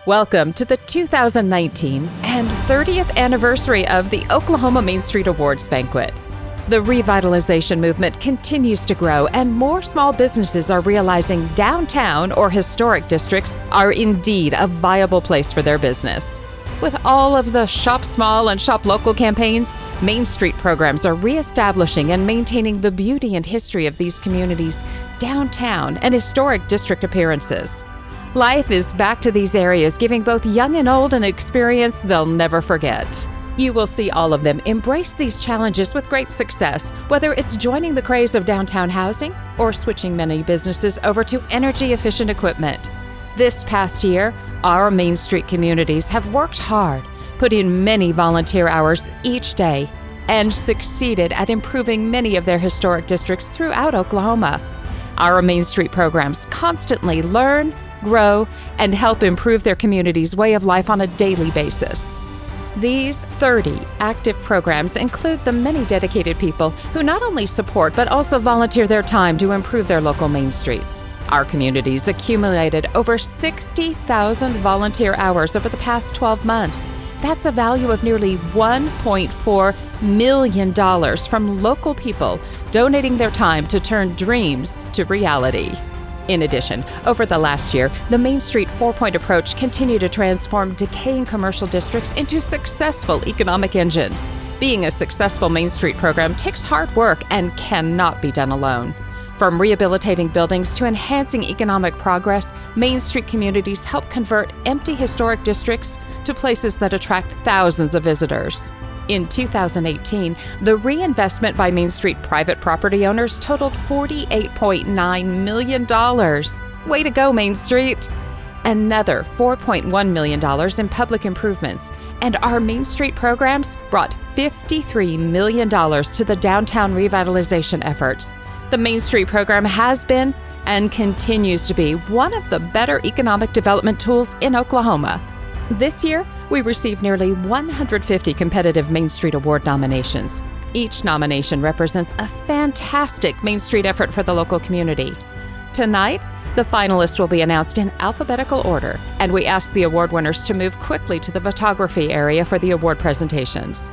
Welcome to the 2019 and 30th anniversary of the Oklahoma Main Street Awards Banquet. The revitalization movement continues to grow, and more small businesses are realizing downtown or historic districts are indeed a viable place for their business. With all of the Shop Small and Shop Local campaigns, Main Street programs are reestablishing and maintaining the beauty and history of these communities' downtown and historic district appearances. Life is back to these areas, giving both young and old an experience they'll never forget. You will see all of them embrace these challenges with great success, whether it's joining the craze of downtown housing or switching many businesses over to energy-efficient equipment. This past year, our Main Street communities have worked hard, put in many volunteer hours each day, and succeeded at improving many of their historic districts throughout Oklahoma. Our Main Street programs constantly learn, grow, and help improve their community's way of life on a daily basis. These 30 active programs include the many dedicated people who not only support but also volunteer their time to improve their local main streets. Our communities accumulated over 60,000 volunteer hours over the past 12 months. That's a value of nearly $1.4 million from local people donating their time to turn dreams to reality. In addition, over the last year, the Main Street 4-point approach continued to transform decaying commercial districts into successful economic engines. Being a successful Main Street program takes hard work and cannot be done alone. From rehabilitating buildings to enhancing economic progress, Main Street communities help convert empty historic districts to places that attract thousands of visitors. In 2018, the reinvestment by Main Street private property owners totaled $48.9 million. Way to go, Main Street! Another $4.1 million in public improvements, and our Main Street programs brought $53 million to the downtown revitalization efforts. The Main Street program has been and continues to be one of the better economic development tools in Oklahoma. This year, we received nearly 150 competitive Main Street Award nominations. Each nomination represents a fantastic Main Street effort for the local community. Tonight, the finalists will be announced in alphabetical order, and we ask the award winners to move quickly to the photography area for the award presentations.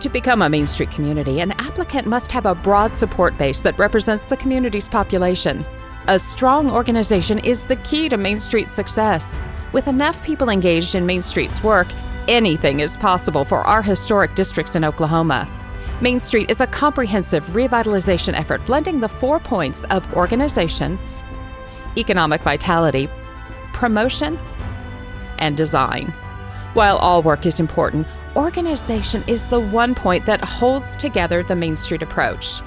To become a Main Street community, an applicant must have a broad support base that represents the community's population. A strong organization is the key to Main Street's success. With enough people engaged in Main Street's work, anything is possible for our historic districts in Oklahoma. Main Street is a comprehensive revitalization effort blending the 4 points of organization, economic vitality, promotion, and design. While all work is important, organization is the one point that holds together the Main Street approach.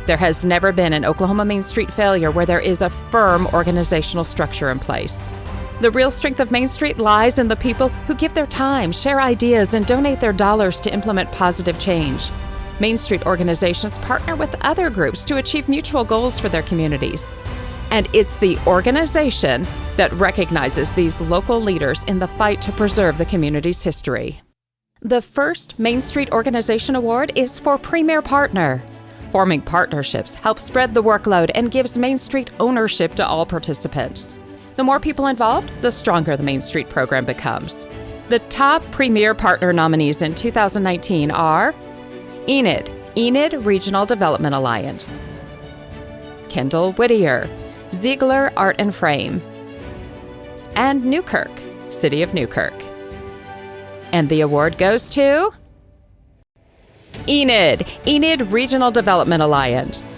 There has never been an Oklahoma Main Street failure where there is a firm organizational structure in place. The real strength of Main Street lies in the people who give their time, share ideas, and donate their dollars to implement positive change. Main Street organizations partner with other groups to achieve mutual goals for their communities. And it's the organization that recognizes these local leaders in the fight to preserve the community's history. The first Main Street Organization Award is for Premier Partner. Forming partnerships helps spread the workload and gives Main Street ownership to all participants. The more people involved, the stronger the Main Street program becomes. The top Premier Partner nominees in 2019 are Enid Regional Development Alliance, Kendall Whittier, Ziegler Art and Frame, and Newkirk, City of Newkirk. And the award goes to Enid Regional Development Alliance.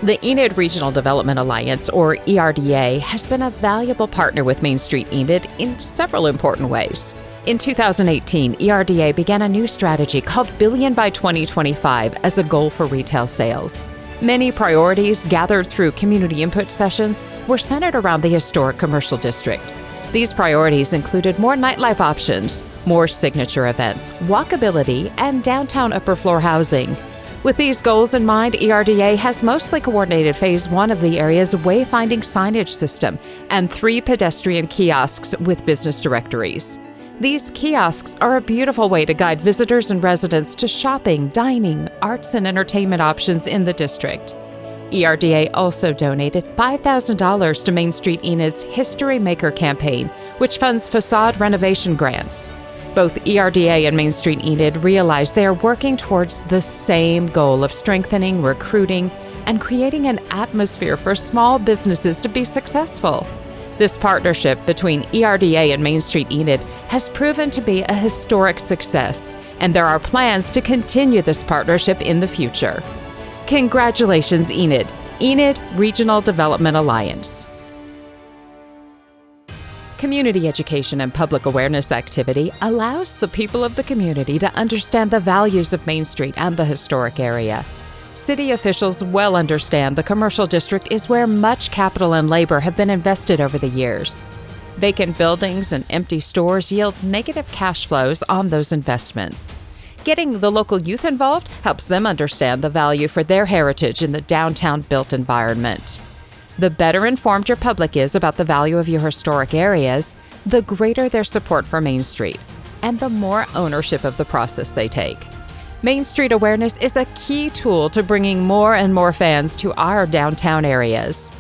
The Enid Regional Development Alliance, or ERDA, has been a valuable partner with Main Street Enid in several important ways. In 2018, ERDA began a new strategy called Billion by 2025 as a goal for retail sales. Many priorities gathered through community input sessions were centered around the historic commercial district. These priorities included more nightlife options, more signature events, walkability, and downtown upper floor housing. With these goals in mind, ERDA has mostly coordinated Phase 1 of the area's wayfinding signage system and 3 pedestrian kiosks with business directories. These kiosks are a beautiful way to guide visitors and residents to shopping, dining, arts, and entertainment options in the district. ERDA also donated $5,000 to Main Street Enid's History Maker campaign, which funds facade renovation grants. Both ERDA and Main Street Enid realize they are working towards the same goal of strengthening, recruiting, and creating an atmosphere for small businesses to be successful. This partnership between ERDA and Main Street Enid has proven to be a historic success, and there are plans to continue this partnership in the future. Congratulations, Enid Regional Development Alliance. Community education and public awareness activity allows the people of the community to understand the values of Main Street and the historic area. City officials well understand the commercial district is where much capital and labor have been invested over the years. Vacant buildings and empty stores yield negative cash flows on those investments. Getting the local youth involved helps them understand the value for their heritage in the downtown built environment. The better informed your public is about the value of your historic areas, the greater their support for Main Street, and the more ownership of the process they take. Main Street awareness is a key tool to bringing more and more fans to our downtown areas.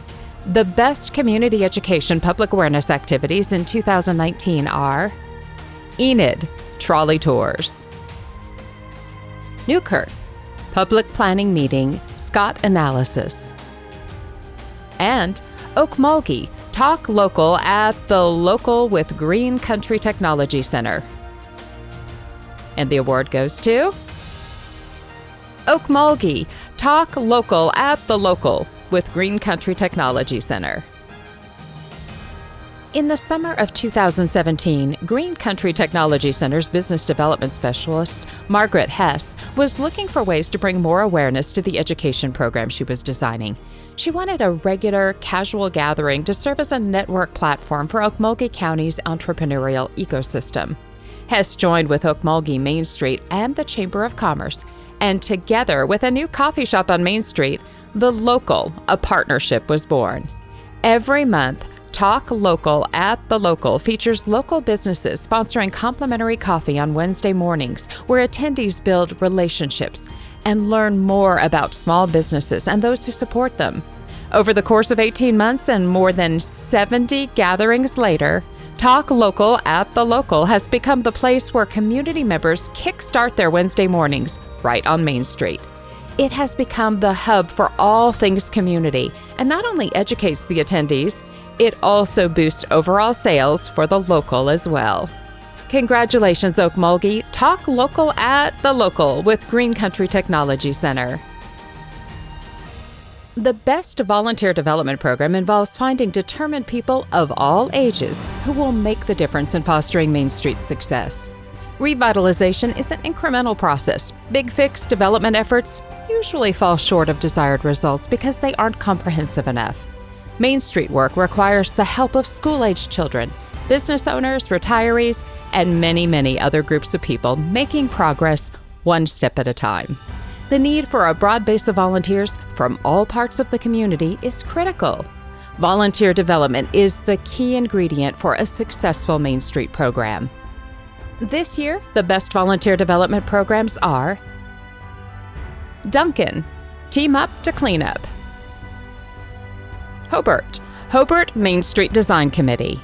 The best community education public awareness activities in 2019 are Enid Trolley Tours, Newkirk Public Planning Meeting Scott Analysis, and Okmulgee Talk Local at the Local with Green Country Technology Center. And the award goes to Okmulgee Talk Local at the Local with Green Country Technology Center. In the summer of 2017, Green Country Technology Center's business development specialist, Margaret Hess, was looking for ways to bring more awareness to the education program she was designing. She wanted a regular, casual gathering to serve as a network platform for Okmulgee County's entrepreneurial ecosystem. Hess joined with Okmulgee Main Street and the Chamber of Commerce, and together with a new coffee shop on Main Street, The Local, a partnership was born. Every month, Talk Local at the Local features local businesses sponsoring complimentary coffee on Wednesday mornings, where attendees build relationships and learn more about small businesses and those who support them. Over the course of 18 months and more than 70 gatherings later, Talk Local at the Local has become the place where community members kickstart their Wednesday mornings right on Main Street. It has become the hub for all things community and not only educates the attendees, it also boosts overall sales for the local as well. Congratulations, Okmulgee. Talk Local at the Local with Green Country Technology Center. The best volunteer development program involves finding determined people of all ages who will make the difference in fostering Main Street's success. Revitalization is an incremental process. Big fix development efforts usually fall short of desired results because they aren't comprehensive enough. Main Street work requires the help of school-aged children, business owners, retirees, and many other groups of people making progress one step at a time. The need for a broad base of volunteers from all parts of the community is critical. Volunteer development is the key ingredient for a successful Main Street program. This year, the best volunteer development programs are Duncan, Team Up to Clean Up; Hobart Main Street Design Committee;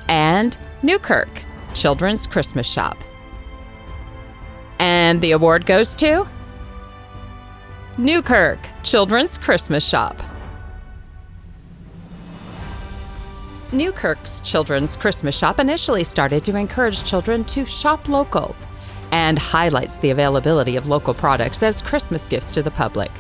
and Newkirk, Children's Christmas Shop. And the award goes to Newkirk, Children's Christmas Shop. Newkirk's Children's Christmas Shop initially started to encourage children to shop local and highlights the availability of local products as Christmas gifts to the public.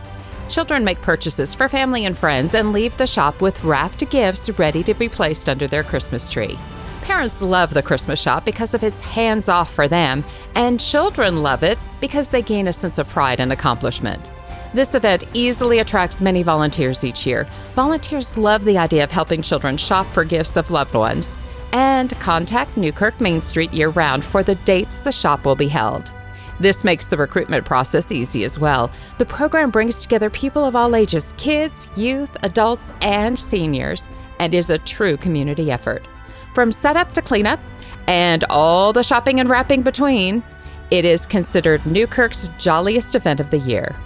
Children make purchases for family and friends and leave the shop with wrapped gifts ready to be placed under their Christmas tree. Parents love the Christmas shop because of its hands-off for them, and children love it because they gain a sense of pride and accomplishment. This event easily attracts many volunteers each year. Volunteers love the idea of helping children shop for gifts of loved ones. And contact Newkirk Main Street year-round for the dates the shop will be held. This makes the recruitment process easy as well. The program brings together people of all ages, kids, youth, adults, and seniors, and is a true community effort. From setup to cleanup, and all the shopping and wrapping between, it is considered Newkirk's jolliest event of the year.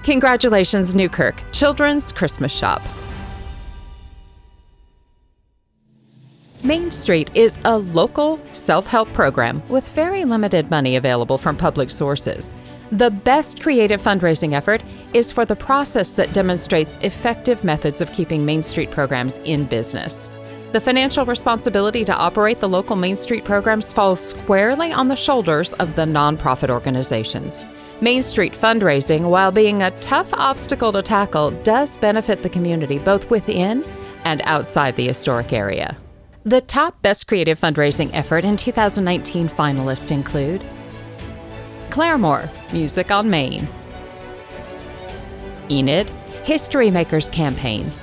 Congratulations, Newkirk Children's Christmas Shop. Main Street is a local self-help program with very limited money available from public sources. The best creative fundraising effort is for the process that demonstrates effective methods of keeping Main Street programs in business. The financial responsibility to operate the local Main Street programs falls squarely on the shoulders of the nonprofit organizations. Main Street fundraising, while being a tough obstacle to tackle, does benefit the community both within and outside the historic area. The top Best Creative Fundraising Effort in 2019 finalists include Claremore, Music on Main; Enid, History Makers Campaign;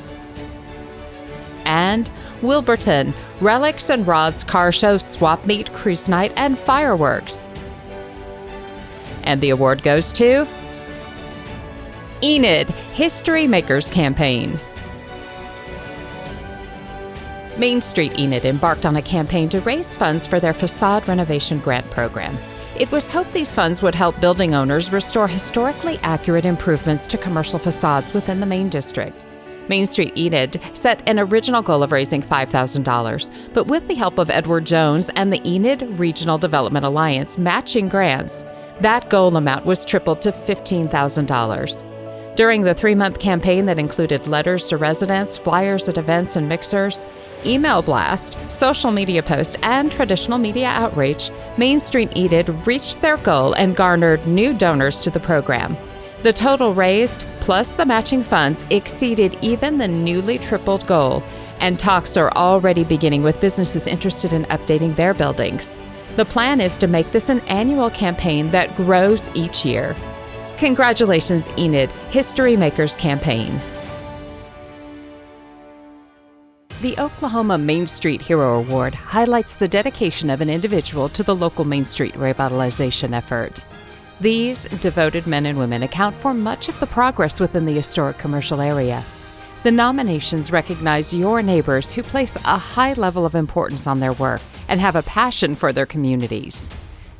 and Wilburton, Relics and Rods Car Show, Swap Meet, Cruise Night, and Fireworks. And the award goes to Enid, History Makers Campaign. Main Street Enid embarked on a campaign to raise funds for their facade renovation grant program. It was hoped these funds would help building owners restore historically accurate improvements to commercial facades within the Main District. Main Street Enid set an original goal of raising $5,000, but with the help of Edward Jones and the Enid Regional Development Alliance matching grants, that goal amount was tripled to $15,000. During the 3-month campaign that included letters to residents, flyers at events and mixers, email blast, social media posts, and traditional media outreach, Main Street Enid reached their goal and garnered new donors to the program. The total raised, plus the matching funds, exceeded even the newly tripled goal, and talks are already beginning with businesses interested in updating their buildings. The plan is to make this an annual campaign that grows each year. Congratulations, Enid, History Makers Campaign. The Oklahoma Main Street Hero Award highlights the dedication of an individual to the local Main Street revitalization effort. These devoted men and women account for much of the progress within the historic commercial area. The nominations recognize your neighbors who place a high level of importance on their work and have a passion for their communities.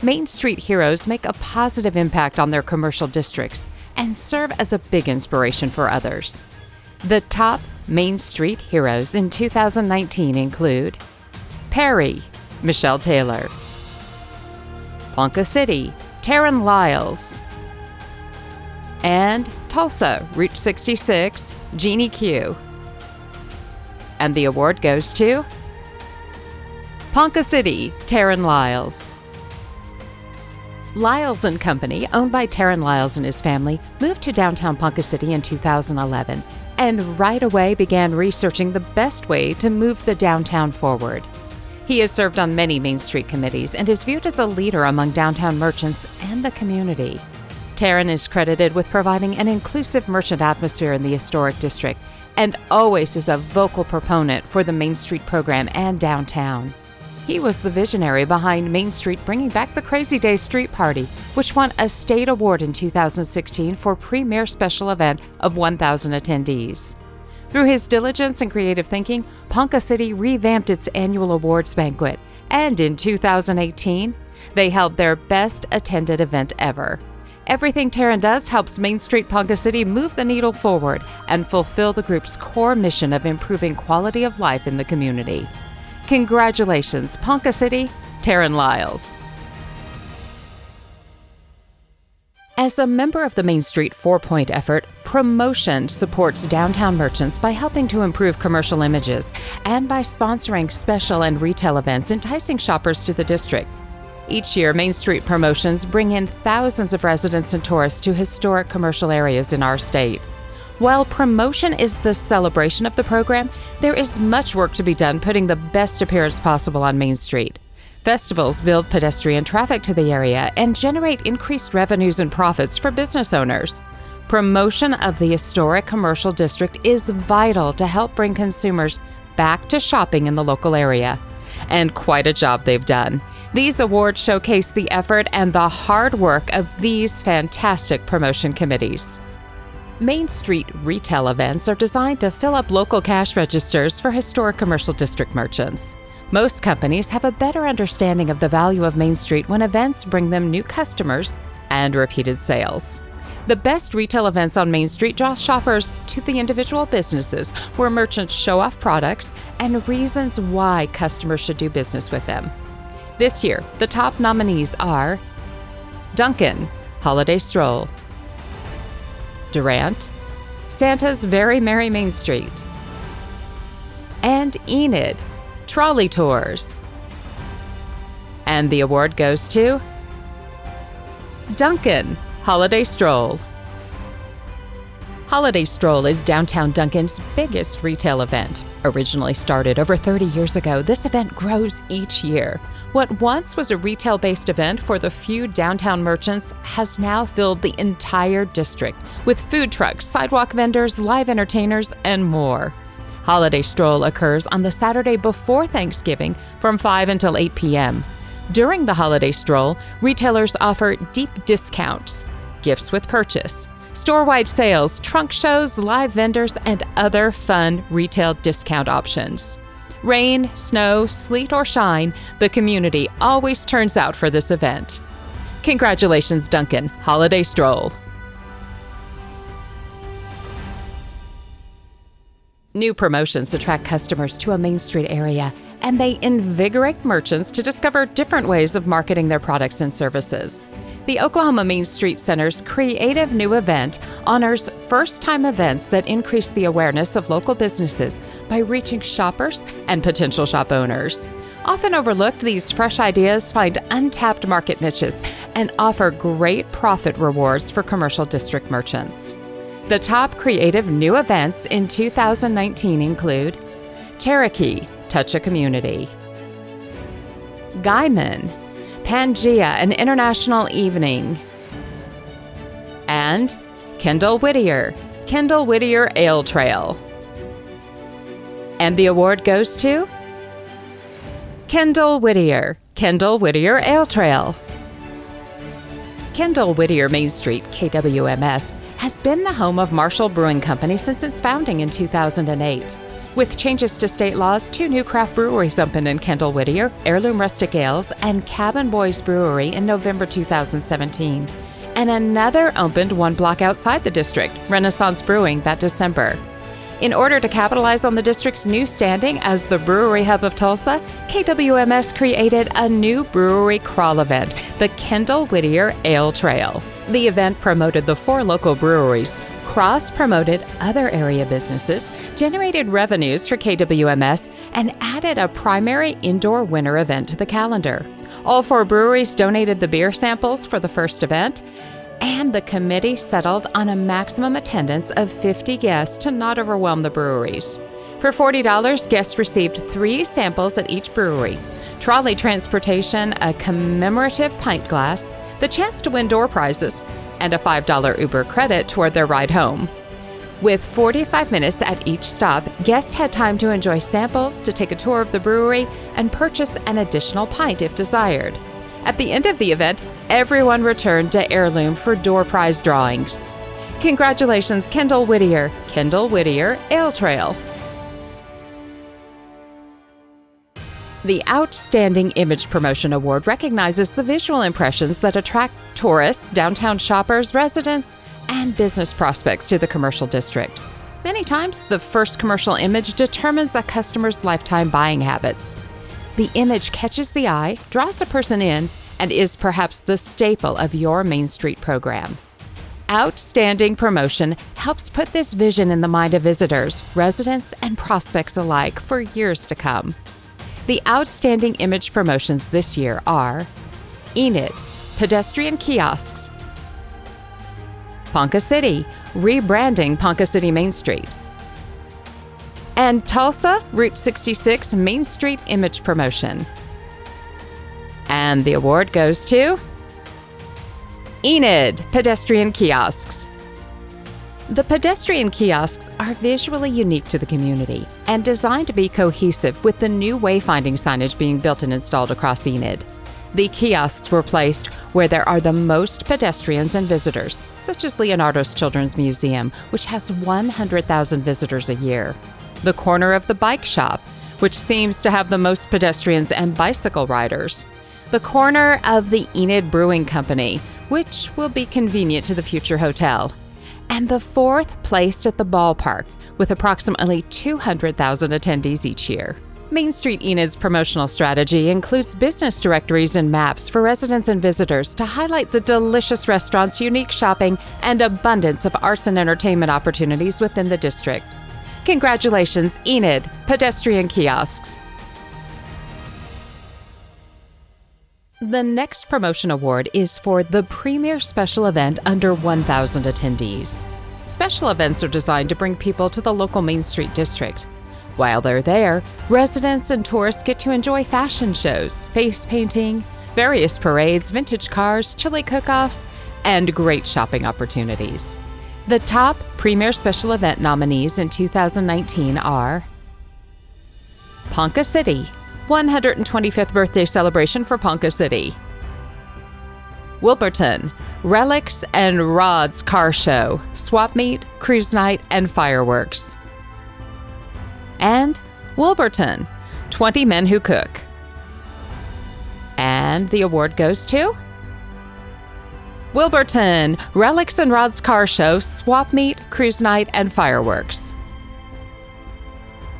Main Street heroes make a positive impact on their commercial districts and serve as a big inspiration for others. The top Main Street heroes in 2019 include Perry, Michelle Taylor; Ponca City, Taryn Lyles; and Tulsa, Route 66, Jeannie Q. And the award goes to Ponca City, Taryn Lyles. Lyles & Company, owned by Taryn Lyles and his family, moved to downtown Ponca City in 2011 and right away began researching the best way to move the downtown forward. He has served on many Main Street committees and is viewed as a leader among downtown merchants and the community. Taryn is credited with providing an inclusive merchant atmosphere in the historic district and always is a vocal proponent for the Main Street program and downtown. He was the visionary behind Main Street bringing back the Crazy Days Street Party, which won a state award in 2016 for premier special event of 1,000 attendees. Through his diligence and creative thinking, Ponca City revamped its annual awards banquet, and in 2018, they held their best attended event ever. Everything Taryn does helps Main Street Ponca City move the needle forward and fulfill the group's core mission of improving quality of life in the community. Congratulations, Ponca City, Taryn Lyles. As a member of the Main Street 4-point effort, Promotion supports downtown merchants by helping to improve commercial images and by sponsoring special and retail events enticing shoppers to the district. Each year, Main Street Promotions bring in thousands of residents and tourists to historic commercial areas in our state. While Promotion is the celebration of the program, there is much work to be done putting the best appearance possible on Main Street. Festivals build pedestrian traffic to the area and generate increased revenues and profits for business owners. Promotion of the historic commercial district is vital to help bring consumers back to shopping in the local area. And quite a job they've done. These awards showcase the effort and the hard work of these fantastic promotion committees. Main Street retail events are designed to fill up local cash registers for historic commercial district merchants. Most companies have a better understanding of the value of Main Street when events bring them new customers and repeated sales. The best retail events on Main Street draw shoppers to the individual businesses where merchants show off products and reasons why customers should do business with them. This year, the top nominees are Dunkin' Holiday Stroll, Durant, Santa's Very Merry Main Street, and Enid, Trolley Tours. And the award goes to Dunkin' Holiday Stroll. Holiday Stroll is downtown Dunkin's biggest retail event. Originally started over 30 years ago, this event grows each year. What once was a retail-based event for the few downtown merchants has now filled the entire district with food trucks, sidewalk vendors, live entertainers, and more. Holiday Stroll occurs on the Saturday before Thanksgiving from 5 until 8 p.m. During the Holiday Stroll, retailers offer deep discounts, gifts with purchase, store-wide sales, trunk shows, live vendors, and other fun retail discount options. Rain, snow, sleet, or shine, the community always turns out for this event. Congratulations, Dunkin' Holiday Stroll. New promotions attract customers to a Main Street area, and they invigorate merchants to discover different ways of marketing their products and services. The Oklahoma Main Street Center's creative new event honors first-time events that increase the awareness of local businesses by reaching shoppers and potential shop owners. Often overlooked, these fresh ideas find untapped market niches and offer great profit rewards for commercial district merchants. The top creative new events in 2019 include Cherokee, Touch a Community, Guyman, Pangea, an International Evening, and Kendall Whittier Ale Trail. And the award goes to Kendall Whittier Ale Trail. Kendall Whittier Main Street, KWMS, has been the home of Marshall Brewing Company since its founding in 2008. With changes to state laws, 2 new craft breweries opened in Kendall Whittier, Heirloom Rustic Ales and Cabin Boys Brewery in November 2017. And another opened 1 block outside the district, Renaissance Brewing, that December. In order to capitalize on the district's new standing as the brewery hub of Tulsa, KWMS created a new brewery crawl event, the Kendall Whittier Ale Trail. The event promoted the 4 local breweries, cross-promoted other area businesses, generated revenues for KWMS, and added a primary indoor winter event to the calendar. All 4 breweries donated the beer samples for the first event, and the committee settled on a maximum attendance of 50 guests to not overwhelm the breweries. For $40, guests received 3 samples at each brewery, trolley transportation, a commemorative pint glass, the chance to win door prizes, and a $5 Uber credit toward their ride home. With 45 minutes at each stop, guests had time to enjoy samples, to take a tour of the brewery, and purchase an additional pint if desired. At the end of the event, everyone returned to Heirloom for door prize drawings. Congratulations, Kendall Whittier Ale Trail. The Outstanding Image Promotion Award recognizes the visual impressions that attract tourists, downtown shoppers, residents, and business prospects to the commercial district. Many times, the first commercial image determines a customer's lifetime buying habits. The image catches the eye, draws a person in, and is perhaps the staple of your Main Street program. Outstanding Promotion helps put this vision in the mind of visitors, residents, and prospects alike for years to come. The Outstanding Image Promotions this year are Enid, Pedestrian Kiosks, Ponca City, rebranding Ponca City Main Street, and Tulsa, Route 66 Main Street Image Promotion. And the award goes to Enid, Pedestrian Kiosks. The pedestrian kiosks are visually unique to the community and designed to be cohesive with the new wayfinding signage being built and installed across Enid. The kiosks were placed where there are the most pedestrians and visitors, such as Leonardo's Children's Museum, which has 100,000 visitors a year. The corner of the bike shop, which seems to have the most pedestrians and bicycle riders. The corner of the Enid Brewing Company, which will be convenient to the future hotel, and the fourth placed at the ballpark, with approximately 200,000 attendees each year. Main Street Enid's promotional strategy includes business directories and maps for residents and visitors to highlight the delicious restaurants, unique shopping, and abundance of arts and entertainment opportunities within the district. Congratulations, Enid, pedestrian kiosks. The next promotion award is for the premier special event under 1,000 attendees. Special events are designed to bring people to the local Main Street district. While they're there, residents and tourists get to enjoy fashion shows, face painting, various parades, vintage cars, chili cook-offs, and great shopping opportunities. The top premier special event nominees in 2019 are Ponca City, 125th birthday celebration for Ponca City. Wilburton, Relics and Rods Car Show, swap meet, cruise night, and fireworks. And Wilburton, 20 Men Who Cook. And the award goes to Wilburton, Relics and Rods Car Show, swap meet, cruise night, and fireworks.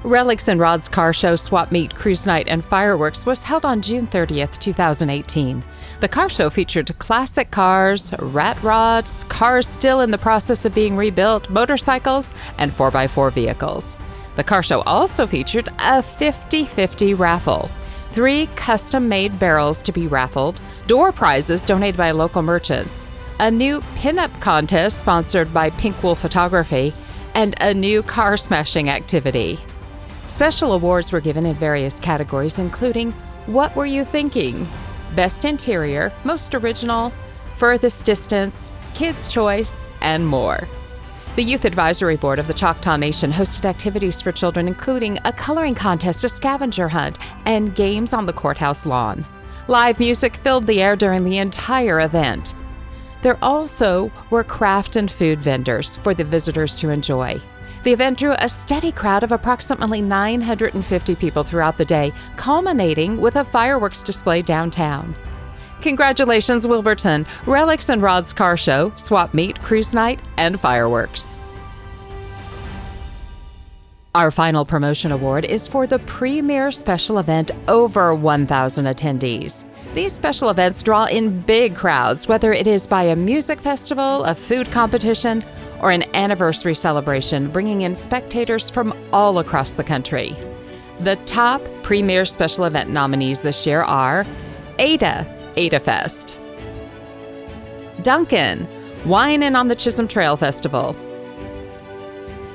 Relics and Rods Car Show, swap meet, cruise night, and fireworks was held on June 30th, 2018. The car show featured classic cars, rat rods, cars still in the process of being rebuilt, motorcycles, and 4x4 vehicles. The car show also featured a 50-50 raffle, 3 custom-made barrels to be raffled, door prizes donated by local merchants, a new pinup contest sponsored by Pink Wolf Photography, and a new car smashing activity. Special awards were given in various categories, including What Were You Thinking?, Best Interior, Most Original, Furthest Distance, Kids' Choice, and more. The Youth Advisory Board of the Choctaw Nation hosted activities for children, including a coloring contest, a scavenger hunt, and games on the courthouse lawn. Live music filled the air during the entire event. There also were craft and food vendors for the visitors to enjoy. The event drew a steady crowd of approximately 950 people throughout the day, culminating with a fireworks display downtown. Congratulations, Wilburton, Relics and Rods Car Show, swap meet, cruise night, and fireworks. Our final promotion award is for the premier special event over 1,000 attendees. These special events draw in big crowds, whether it is by a music festival, a food competition, or an anniversary celebration, bringing in spectators from all across the country. The top premier special event nominees this year are Ada Fest; Duncan, Winin' on the Chisholm Trail Festival;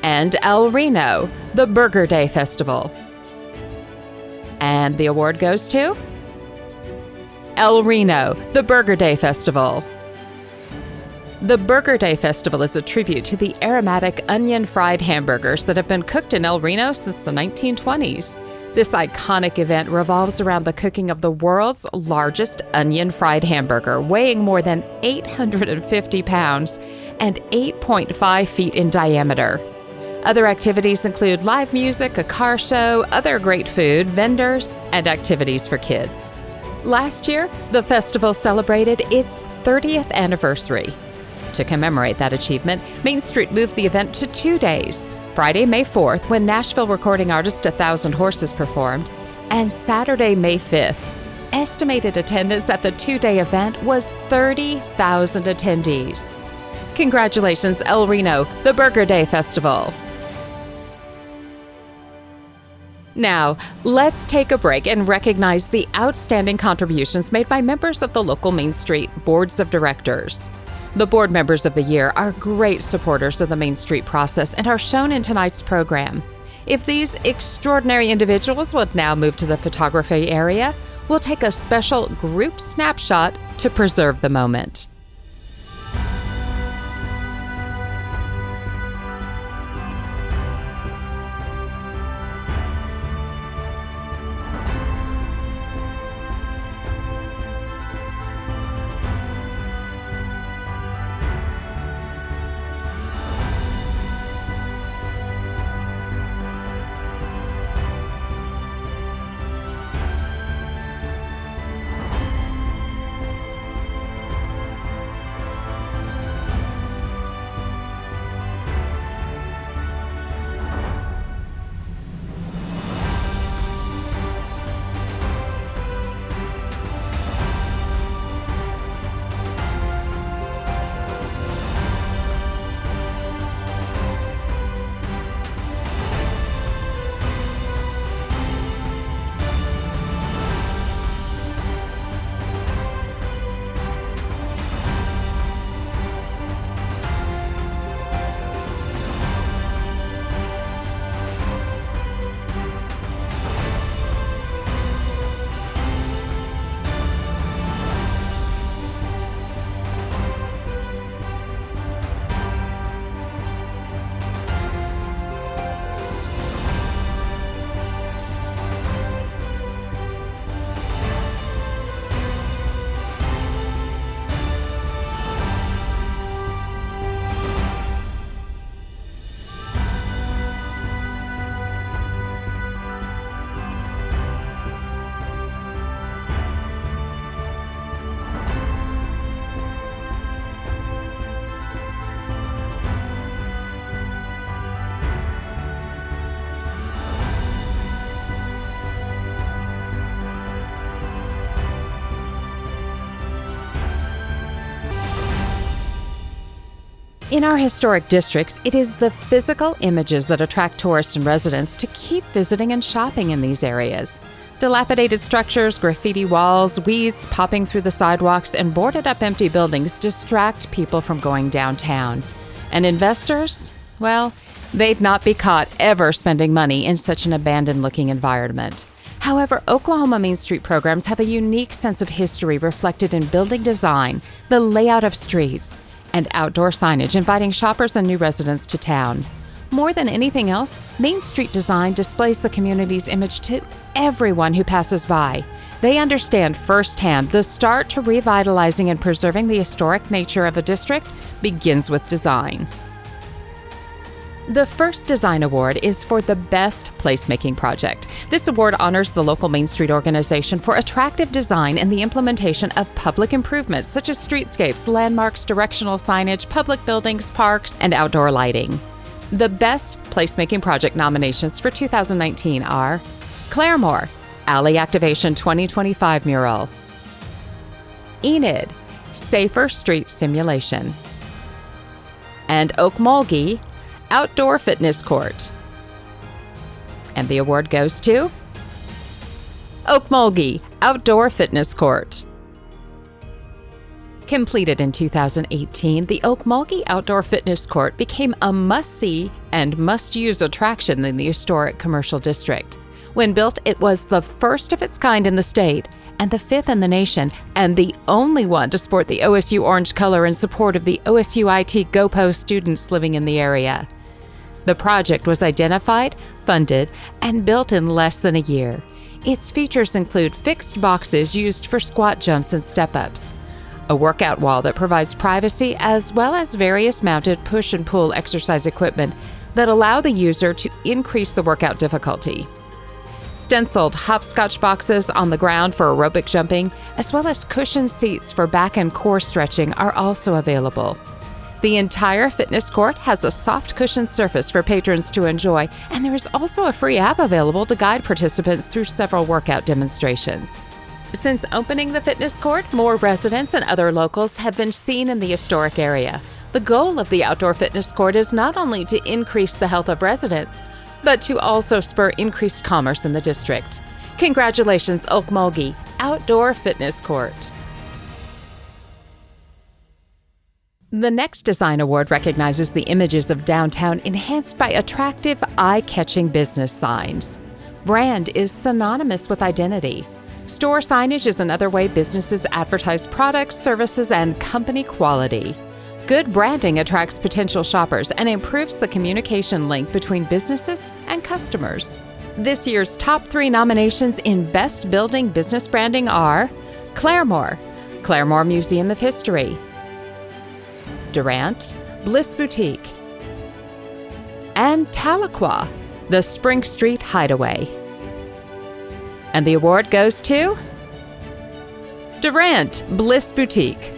and El Reno, the Burger Day Festival. And the award goes to El Reno, the Burger Day Festival. The Burger Day Festival is a tribute to the aromatic onion-fried hamburgers that have been cooked in El Reno since the 1920s. This iconic event revolves around the cooking of the world's largest onion-fried hamburger, weighing more than 850 pounds and 8.5 feet in diameter. Other activities include live music, a car show, other great food, vendors, and activities for kids. Last year, the festival celebrated its 30th anniversary. To commemorate that achievement, Main Street moved the event to 2 days, Friday, May 4th, when Nashville recording artist 1,000 Horses performed, and Saturday, May 5th. Estimated attendance at the 2-day event was 30,000 attendees. Congratulations, El Reno, the Burger Day Festival. Now, let's take a break and recognize the outstanding contributions made by members of the local Main Street Boards of Directors. The board members of the year are great supporters of the Main Street process and are shown in tonight's program. If these extraordinary individuals would now move to the photography area, we'll take a special group snapshot to preserve the moment. In our historic districts, it is the physical images that attract tourists and residents to keep visiting and shopping in these areas. Dilapidated structures, graffiti walls, weeds popping through the sidewalks, and boarded-up empty buildings distract people from going downtown. And investors? Well, they'd not be caught ever spending money in such an abandoned-looking environment. However, Oklahoma Main Street programs have a unique sense of history reflected in building design, the layout of streets, and outdoor signage inviting shoppers and new residents to town. More than anything else, Main Street design displays the community's image to everyone who passes by. They understand firsthand the start to revitalizing and preserving the historic nature of a district begins with design. The first design award is for the Best Placemaking Project. This award honors the local Main Street organization for attractive design and the implementation of public improvements such as streetscapes, landmarks, directional signage, public buildings, parks, and outdoor lighting. The Best Placemaking Project nominations for 2019 are Claremore, Alley Activation 2025 Mural; Enid, Safer Street Simulation; and Okmulgee, Outdoor Fitness Court. And the award goes to Okmulgee Outdoor Fitness Court. Completed in 2018, the Okmulgee Outdoor Fitness Court became a must-see and must-use attraction in the historic commercial district. When built, it was the first of its kind in the state and the fifth in the nation, and the only one to sport the OSU orange color in support of the OSU IT GoPo students living in the area. The project was identified, funded, and built in less than a year. Its features include fixed boxes used for squat jumps and step-ups, a workout wall that provides privacy, as well as various mounted push and pull exercise equipment that allow the user to increase the workout difficulty. Stenciled hopscotch boxes on the ground for aerobic jumping, as well as cushioned seats for back and core stretching, are also available. The entire fitness court has a soft cushioned surface for patrons to enjoy, and there is also a free app available to guide participants through several workout demonstrations. Since opening the fitness court, more residents and other locals have been seen in the historic area. The goal of the outdoor fitness court is not only to increase the health of residents, but to also spur increased commerce in the district. Congratulations, Okmulgee Outdoor Fitness Court. The next design award recognizes the images of downtown enhanced by attractive, eye-catching business signs. Brand is synonymous with identity. Store signage is another way businesses advertise products, services, and company quality. Good branding attracts potential shoppers and improves the communication link between businesses and customers. This year's top 3 nominations in Best Building Business Branding are Claremore, Claremore Museum of History; Durant, Bliss Boutique; and Tahlequah, the Spring Street Hideaway. And the award goes to Durant, Bliss Boutique.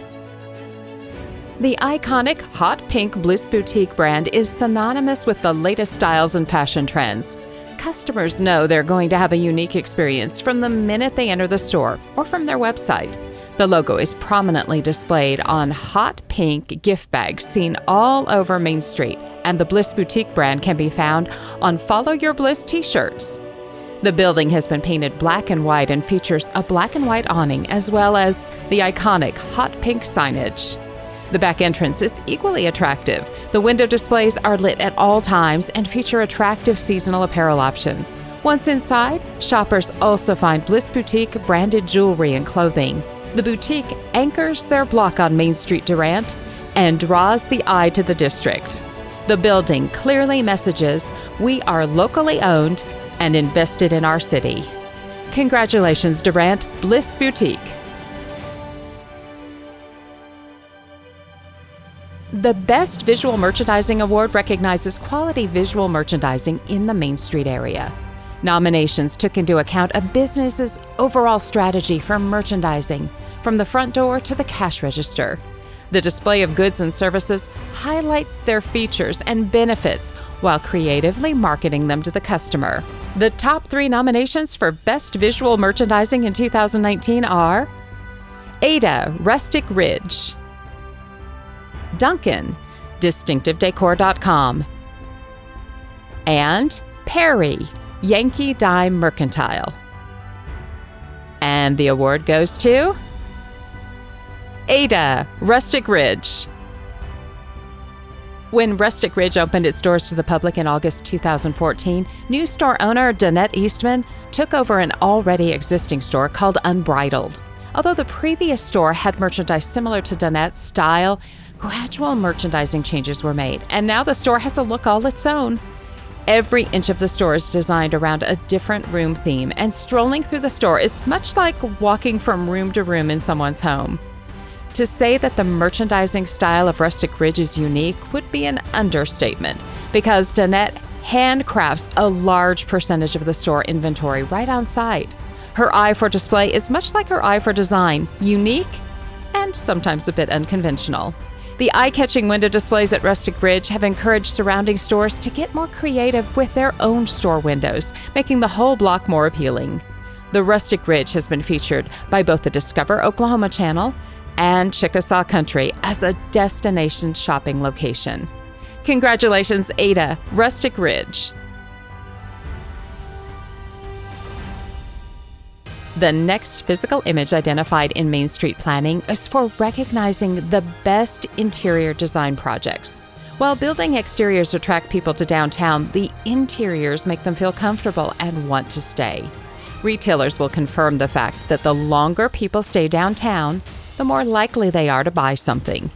The iconic hot pink Bliss Boutique brand is synonymous with the latest styles and fashion trends. Customers know they're going to have a unique experience from the minute they enter the store or from their website. The logo is prominently displayed on hot pink gift bags seen all over Main Street, and the Bliss Boutique brand can be found on Follow Your Bliss t-shirts. The building has been painted black and white and features a black and white awning as well as the iconic hot pink signage. The back entrance is equally attractive. The window displays are lit at all times and feature attractive seasonal apparel options. Once inside, shoppers also find Bliss Boutique branded jewelry and clothing. The boutique anchors their block on Main Street Durant and draws the eye to the district. The building clearly messages, "We are locally owned and invested in our city." Congratulations, Durant Bliss Boutique. The Best Visual Merchandising Award recognizes quality visual merchandising in the Main Street area. Nominations took into account a business's overall strategy for merchandising, from the front door to the cash register. The display of goods and services highlights their features and benefits while creatively marketing them to the customer. The top 3 nominations for Best Visual Merchandising in 2019 are Ada Rustic Ridge, Duncan DistinctiveDecor.com. And Perry, Yankee Dime Mercantile. And the award goes to Ada, Rustic Ridge. When Rustic Ridge opened its doors to the public in August 2014, new store owner Danette Eastman took over an already existing store called Unbridled. Although the previous store had merchandise similar to Danette's style, gradual merchandising changes were made, and now the store has a look all its own. Every inch of the store is designed around a different room theme, and strolling through the store is much like walking from room to room in someone's home. To say that the merchandising style of Rustic Ridge is unique would be an understatement, because Danette handcrafts a large percentage of the store inventory right on site. Her eye for display is much like her eye for design, unique and sometimes a bit unconventional. The eye-catching window displays at Rustic Ridge have encouraged surrounding stores to get more creative with their own store windows, making the whole block more appealing. The Rustic Ridge has been featured by both the Discover Oklahoma channel and Chickasaw Country as a destination shopping location. Congratulations, Ada, Rustic Ridge. The next physical image identified in Main Street planning is for recognizing the best interior design projects. While building exteriors attract people to downtown, the interiors make them feel comfortable and want to stay. Retailers will confirm the fact that the longer people stay downtown, the more likely they are to buy something.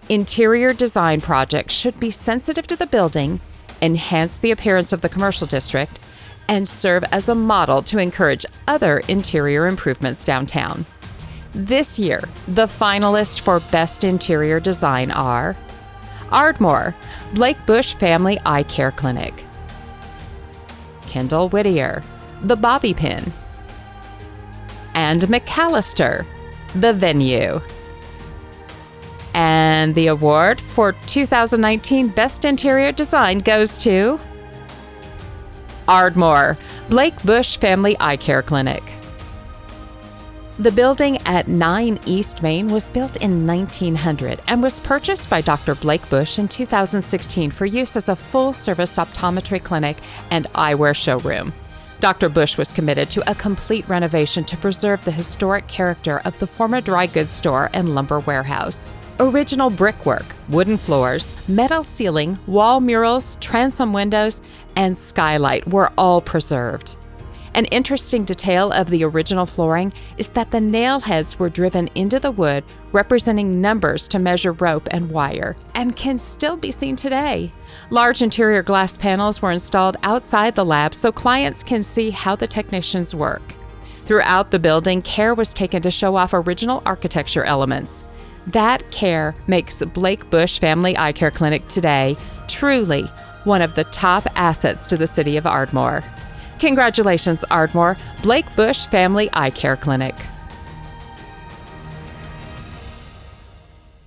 Interior design projects should be sensitive to the building, enhance the appearance of the commercial district, and serve as a model to encourage other interior improvements downtown. This year, the finalists for Best Interior Design are Ardmore, Blake Bush Family Eye Care Clinic; Kendall Whittier, The Bobby Pin; and McAllister, The Venue. And the award for 2019 Best Interior Design goes to Ardmore, Blake Bush Family Eye Care Clinic. The building at 9 East Main was built in 1900 and was purchased by Dr. Blake Bush in 2016 for use as a full-service optometry clinic and eyewear showroom. Dr. Bush was committed to a complete renovation to preserve the historic character of the former dry goods store and lumber warehouse. Original brickwork, wooden floors, metal ceiling, wall murals, transom windows, and skylight were all preserved. An interesting detail of the original flooring is that the nail heads were driven into the wood, representing numbers to measure rope and wire, and can still be seen today. Large interior glass panels were installed outside the lab so clients can see how the technicians work. Throughout the building, care was taken to show off original architecture elements. That care makes Blake Bush Family Eye Care Clinic today truly one of the top assets to the city of Ardmore. Congratulations, Ardmore, Blake Bush Family Eye Care Clinic.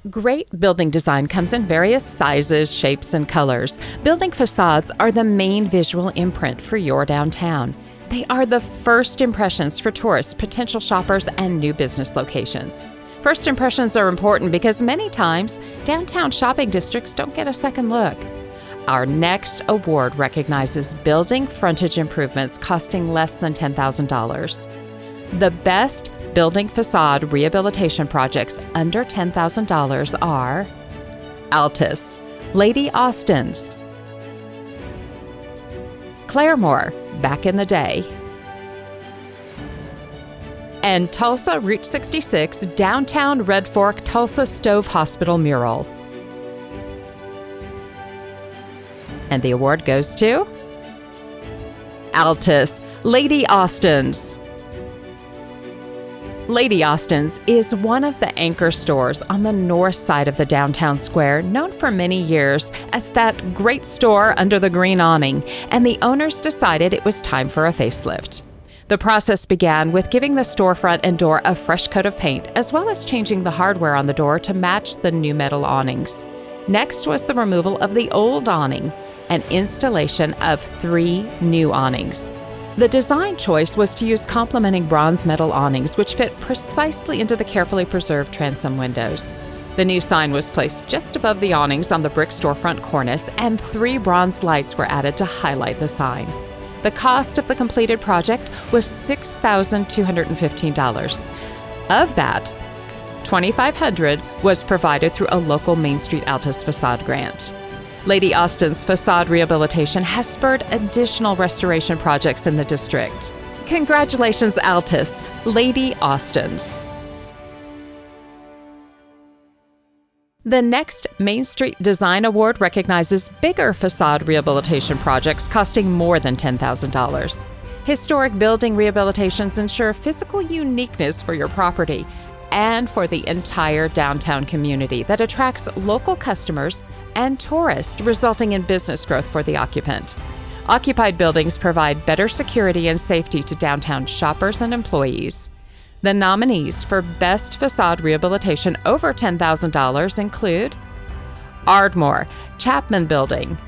Great building design comes in various sizes, shapes, and colors. Building facades are the main visual imprint for your downtown. They are the first impressions for tourists, potential shoppers, and new business locations. First impressions are important because many times downtown shopping districts don't get a second look. Our next award recognizes building frontage improvements costing less than $10,000. The best building facade rehabilitation projects under $10,000 are Altus, Lady Austin's; Claremore, Back in the Day; and Tulsa Route 66 Downtown Red Fork Tulsa Stove Hospital Mural. And the award goes to Altus, Lady Austin's. Lady Austin's is one of the anchor stores on the north side of the downtown square, known for many years as that great store under the green awning, and the owners decided it was time for a facelift. The process began with giving the storefront and door a fresh coat of paint, as well as changing the hardware on the door to match the new metal awnings. Next was the removal of the old awning and installation of 3 new awnings. The design choice was to use complementing bronze metal awnings, which fit precisely into the carefully preserved transom windows. The new sign was placed just above the awnings on the brick storefront cornice, and 3 bronze lights were added to highlight the sign. The cost of the completed project was $6,215. Of that, $2,500 was provided through a local Main Street Altus facade grant. Lady Austin's facade rehabilitation has spurred additional restoration projects in the district. Congratulations, Altus, Lady Austin's. The next Main Street Design Award recognizes bigger facade rehabilitation projects costing more than $10,000. Historic building rehabilitations ensure physical uniqueness for your property and for the entire downtown community that attracts local customers and tourists, resulting in business growth for the occupant. Occupied buildings provide better security and safety to downtown shoppers and employees. The nominees for Best Facade Rehabilitation over $10,000 include Ardmore Chapman Building,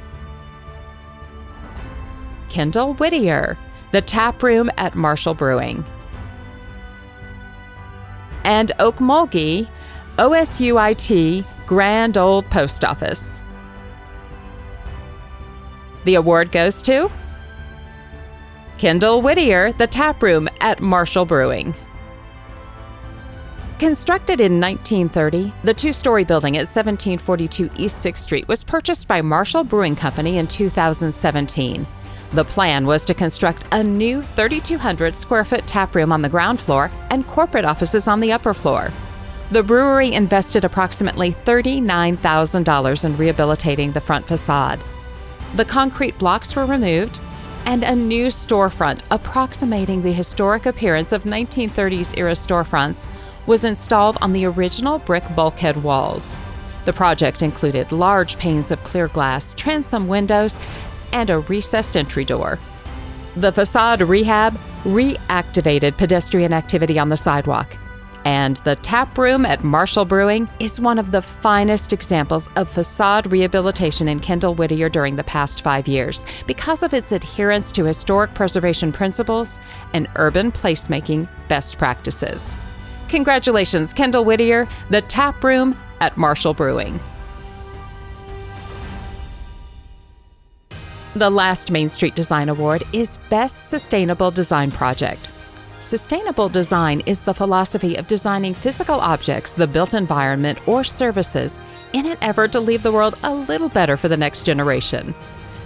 Kendall Whittier, the Tap Room at Marshall Brewing, and Okmulgee OSUIT Grand Old Post Office. The award goes to Kendall Whittier, the Tap Room at Marshall Brewing. Constructed in 1930, the 2-story building at 1742 East 6th Street was purchased by Marshall Brewing Company in 2017. The plan was to construct a new 3,200 square foot tap room on the ground floor and corporate offices on the upper floor. The brewery invested approximately $39,000 in rehabilitating the front facade. The concrete blocks were removed, and a new storefront approximating the historic appearance of 1930s era storefronts was installed on the original brick bulkhead walls. The project included large panes of clear glass, transom windows, and a recessed entry door. The facade rehab reactivated pedestrian activity on the sidewalk, and the Tap Room at Marshall Brewing is one of the finest examples of facade rehabilitation in Kendall Whittier during the past 5 years because of its adherence to historic preservation principles and urban placemaking best practices. Congratulations, Kendall Whittier, the Tap Room at Marshall Brewing. The last Main Street Design Award is Best Sustainable Design Project. Sustainable design is the philosophy of designing physical objects, the built environment, or services in an effort to leave the world a little better for the next generation.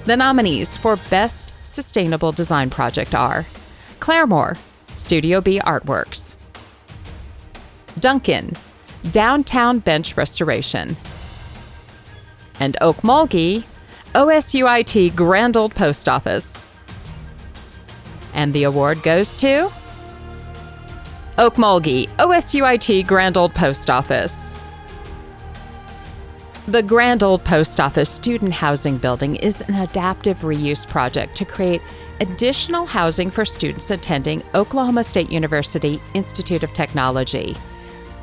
The nominees for Best Sustainable Design Project are Claremore, Studio B Artworks, Duncan, Downtown Bench Restoration, and Okmulgee, OSUIT Grand Old Post Office. And the award goes to Okmulgee, OSUIT Grand Old Post Office. The Grand Old Post Office Student Housing Building is an adaptive reuse project to create additional housing for students attending Oklahoma State University Institute of Technology.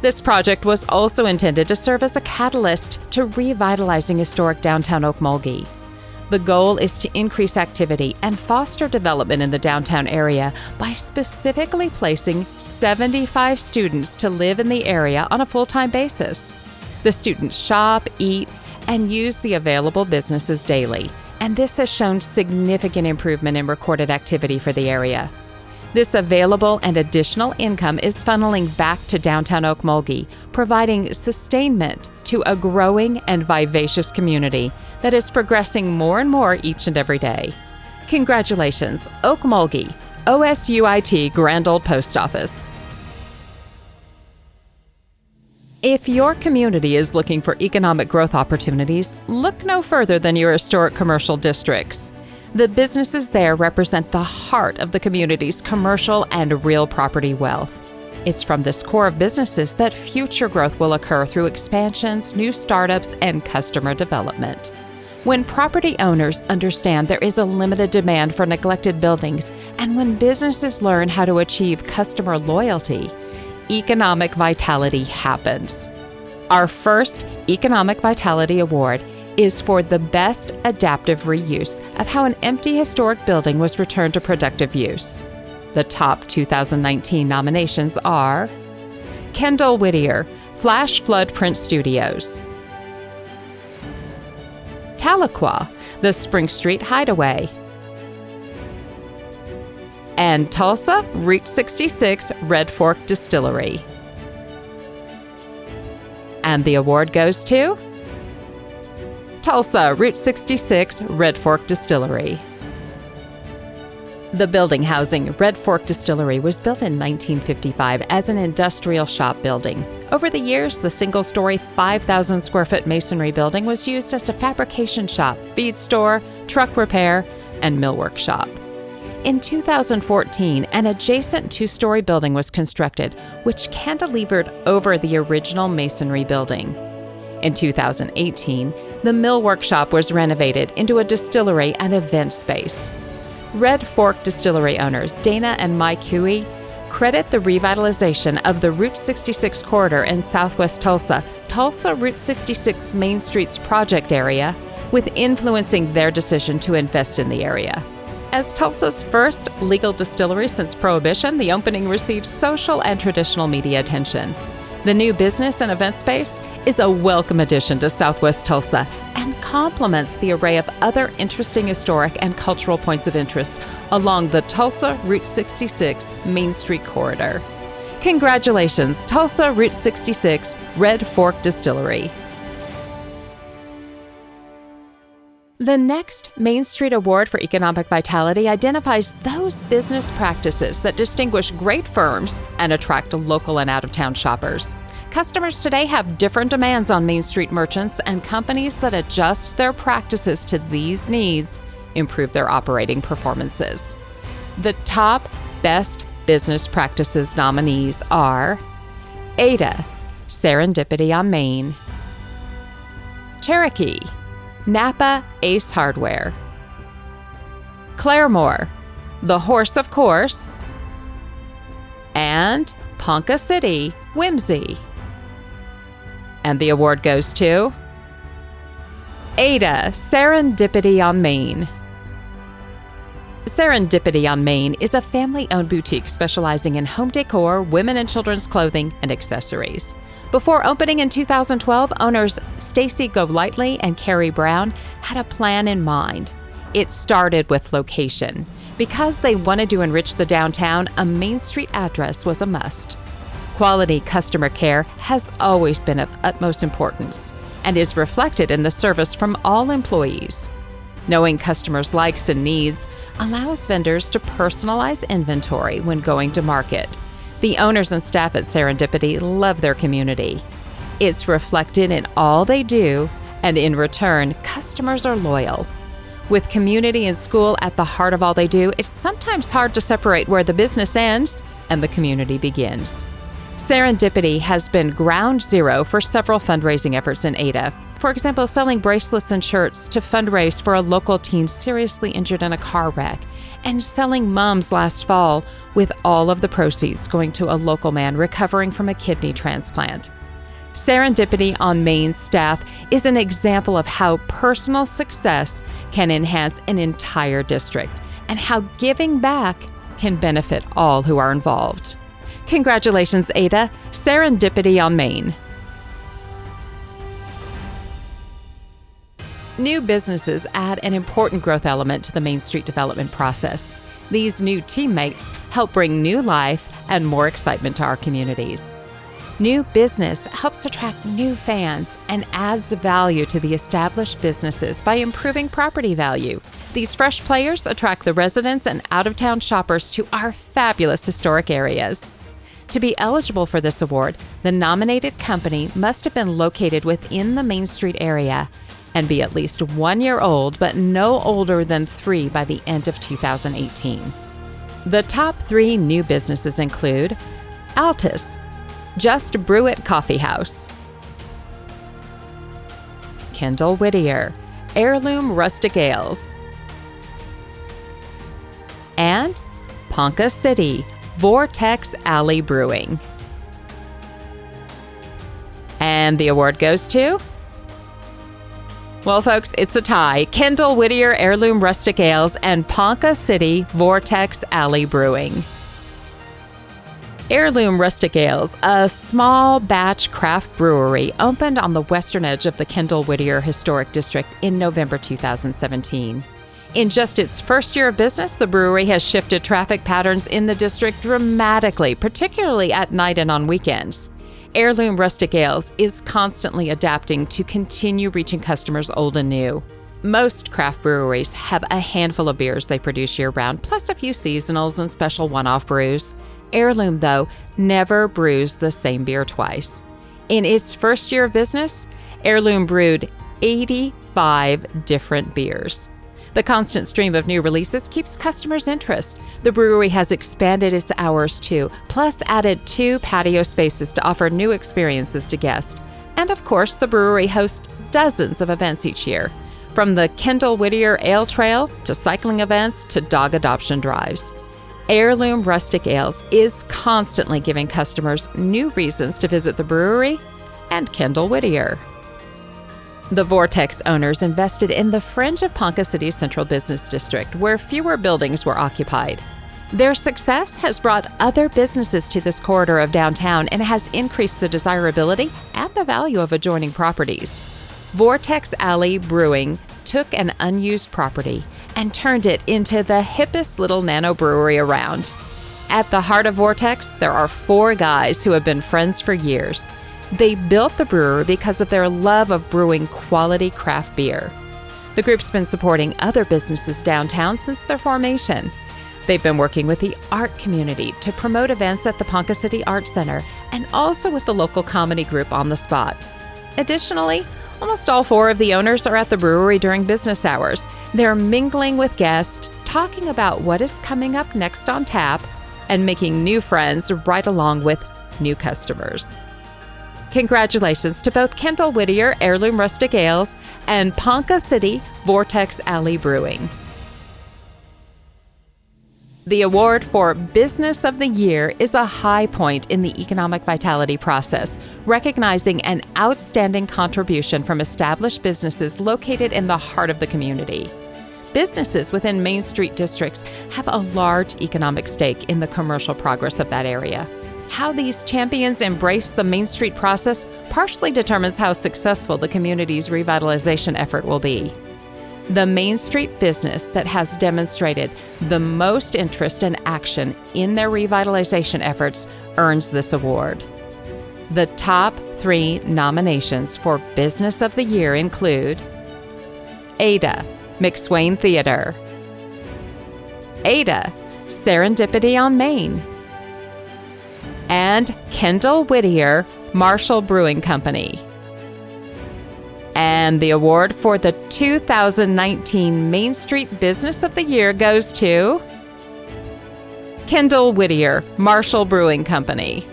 This project was also intended to serve as a catalyst to revitalizing historic downtown Okmulgee. The goal is to increase activity and foster development in the downtown area by specifically placing 75 students to live in the area on a full-time basis. The students shop, eat, and use the available businesses daily, and this has shown significant improvement in recorded activity for the area. This available and additional income is funneling back to downtown Okmulgee, providing sustainment to a growing and vivacious community that is progressing more and more each and every day. Congratulations, Okmulgee, OSUIT Grand Old Post Office. If your community is looking for economic growth opportunities, look no further than your historic commercial districts. The businesses there represent the heart of the community's commercial and real property wealth. It's from this core of businesses that future growth will occur through expansions, new startups, and customer development. When property owners understand there is a limited demand for neglected buildings, and when businesses learn how to achieve customer loyalty, economic vitality happens. Our first Economic Vitality Award is for the best adaptive reuse of how an empty historic building was returned to productive use. The top 2019 nominations are Kendall Whittier, Flash Flood Print Studios. Tahlequah, the Spring Street Hideaway. And Tulsa, Route 66 Red Fork Distillery. And the award goes to Tulsa, Route 66 Red Fork Distillery. The building housing Red Fork Distillery was built in 1955 as an industrial shop building. Over the years, the single-story 5,000 square foot masonry building was used as a fabrication shop, feed store, truck repair, and millwork shop. In 2014, an adjacent two-story building was constructed, which cantilevered over the original masonry building. In 2018, the millwork shop was renovated into a distillery and event space. Red Fork Distillery owners Dana and Mike Huey credit the revitalization of the Route 66 corridor in southwest Tulsa, Tulsa Route 66 Main Street's project area, with influencing their decision to invest in the area. As Tulsa's first legal distillery since Prohibition, the opening received social and traditional media attention. The new business and event space is a welcome addition to southwest Tulsa and complements the array of other interesting historic and cultural points of interest along the Tulsa Route 66 Main Street corridor. Congratulations, Tulsa Route 66 Red Fork Distillery. The next Main Street Award for Economic Vitality identifies those business practices that distinguish great firms and attract local and out-of-town shoppers. Customers today have different demands on Main Street merchants, and companies that adjust their practices to these needs improve their operating performances. The top best business practices nominees are Ada, Serendipity on Main; Cherokee, Napa Ace Hardware; Claremore, The Horse of Course; and Ponca City, Whimsy. And the award goes to Ada, Serendipity on Main. Serendipity on Main is a family-owned boutique specializing in home decor, women and children's clothing, and accessories. Before opening in 2012, owners Stacy Golightly and Carrie Brown had a plan in mind. It started with location. Because they wanted to enrich the downtown, a Main Street address was a must. Quality customer care has always been of utmost importance and is reflected in the service from all employees. Knowing customers' likes and needs allows vendors to personalize inventory when going to market. The owners and staff at Serendipity love their community. It's reflected in all they do, and in return, customers are loyal. With community and school at the heart of all they do, it's sometimes hard to separate where the business ends and the community begins. Serendipity has been ground zero for several fundraising efforts in Ada. For example, selling bracelets and shirts to fundraise for a local teen seriously injured in a car wreck, and selling mums last fall, with all of the proceeds going to a local man recovering from a kidney transplant. Serendipity on Main staff is an example of how personal success can enhance an entire district, and how giving back can benefit all who are involved. Congratulations, Ada, Serendipity on Main. New businesses add an important growth element to the Main Street development process. These new teammates help bring new life and more excitement to our communities. New business helps attract new fans and adds value to the established businesses by improving property value. These fresh players attract the residents and out-of-town shoppers to our fabulous historic areas. To be eligible for this award, the nominated company must have been located within the Main Street area and be at least 1 year old, but no older than 3 by the end of 2018. The top 3 new businesses include Altus, Just Brew It Coffee House; Kendall Whittier, Heirloom Rustic Ales; and Ponca City, Vortex Alley Brewing. And the award goes to... Well, folks, it's a tie. Kendall Whittier, Heirloom Rustic Ales, and Ponca City, Vortex Alley Brewing. Heirloom Rustic Ales, a small batch craft brewery, opened on the western edge of the Kendall-Whittier Historic District in November 2017. In just its first year of business, the brewery has shifted traffic patterns in the district dramatically, particularly at night and on weekends. Heirloom Rustic Ales is constantly adapting to continue reaching customers old and new. Most craft breweries have a handful of beers they produce year-round, plus a few seasonals and special one-off brews. Heirloom, though, never brews the same beer twice. In its first year of business, Heirloom brewed 85 different beers. The constant stream of new releases keeps customers' interest. The brewery has expanded its hours too, plus added 2 patio spaces to offer new experiences to guests. And of course, the brewery hosts dozens of events each year, from the Kendall-Whittier Ale Trail to cycling events to dog adoption drives. Heirloom Rustic Ales is constantly giving customers new reasons to visit the brewery and Kendall-Whittier. The Vortex owners invested in the fringe of Ponca City's central business district, where fewer buildings were occupied. Their success has brought other businesses to this corridor of downtown and has increased the desirability and the value of adjoining properties. Vortex Alley Brewing took an unused property and turned it into the hippest little nano brewery around. At the heart of Vortex, there are 4 guys who have been friends for years. They built the brewery because of their love of brewing quality craft beer. The group's been supporting other businesses downtown since their formation. They've been working with the art community to promote events at the Ponca City Art Center and also with the local comedy group On the Spot. Additionally, almost all 4 of the owners are at the brewery during business hours. They're mingling with guests, talking about what is coming up next on tap, and making new friends right along with new customers. Congratulations to both Kendall-Whittier Heirloom Rustic Ales and Ponca City Vortex Alley Brewing. The award for Business of the Year is a high point in the economic vitality process, recognizing an outstanding contribution from established businesses located in the heart of the community. Businesses within Main Street districts have a large economic stake in the commercial progress of that area. How these champions embrace the Main Street process partially determines how successful the community's revitalization effort will be. The Main Street business that has demonstrated the most interest and action in their revitalization efforts earns this award. The top 3 nominations for Business of the Year include Ada, McSwain Theater; Ada, Serendipity on Main; and Kendall-Whittier Marshall Brewing Company. And the award for the 2019 Main Street Business of the Year goes to Kendall-Whittier Marshall Brewing Company.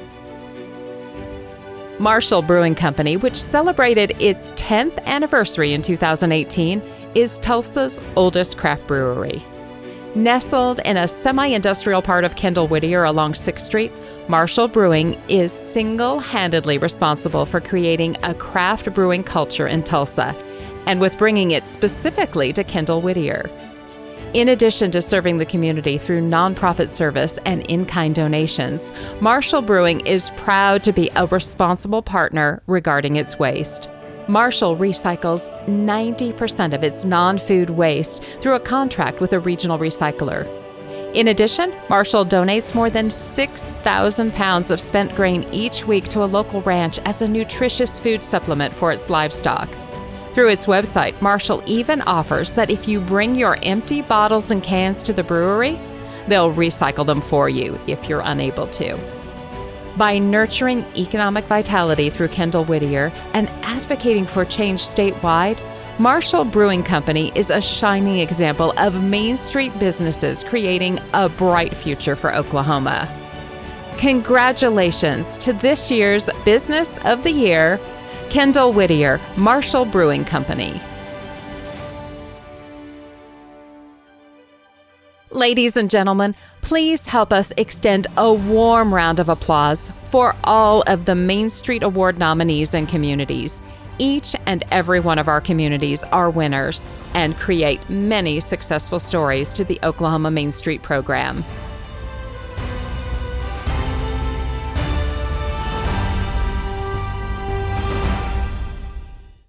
Marshall Brewing Company, which celebrated its 10th anniversary in 2018, is Tulsa's oldest craft brewery. Nestled in a semi-industrial part of Kendall-Whittier along 6th Street, Marshall Brewing is single-handedly responsible for creating a craft brewing culture in Tulsa, and with bringing it specifically to Kendall-Whittier. In addition to serving the community through nonprofit service and in-kind donations, Marshall Brewing is proud to be a responsible partner regarding its waste. Marshall recycles 90% of its non-food waste through a contract with a regional recycler. In addition, Marshall donates more than 6,000 pounds of spent grain each week to a local ranch as a nutritious food supplement for its livestock. Through its website, Marshall even offers that if you bring your empty bottles and cans to the brewery, they'll recycle them for you if you're unable to. By nurturing economic vitality through Kendall-Whittier and advocating for change statewide, Marshall Brewing Company is a shining example of Main Street businesses creating a bright future for Oklahoma. Congratulations to this year's Business of the Year, Kendall-Whittier Marshall Brewing Company. Ladies and gentlemen, please help us extend a warm round of applause for all of the Main Street Award nominees and communities. Each and every one of our communities are winners and create many successful stories to the Oklahoma Main Street program.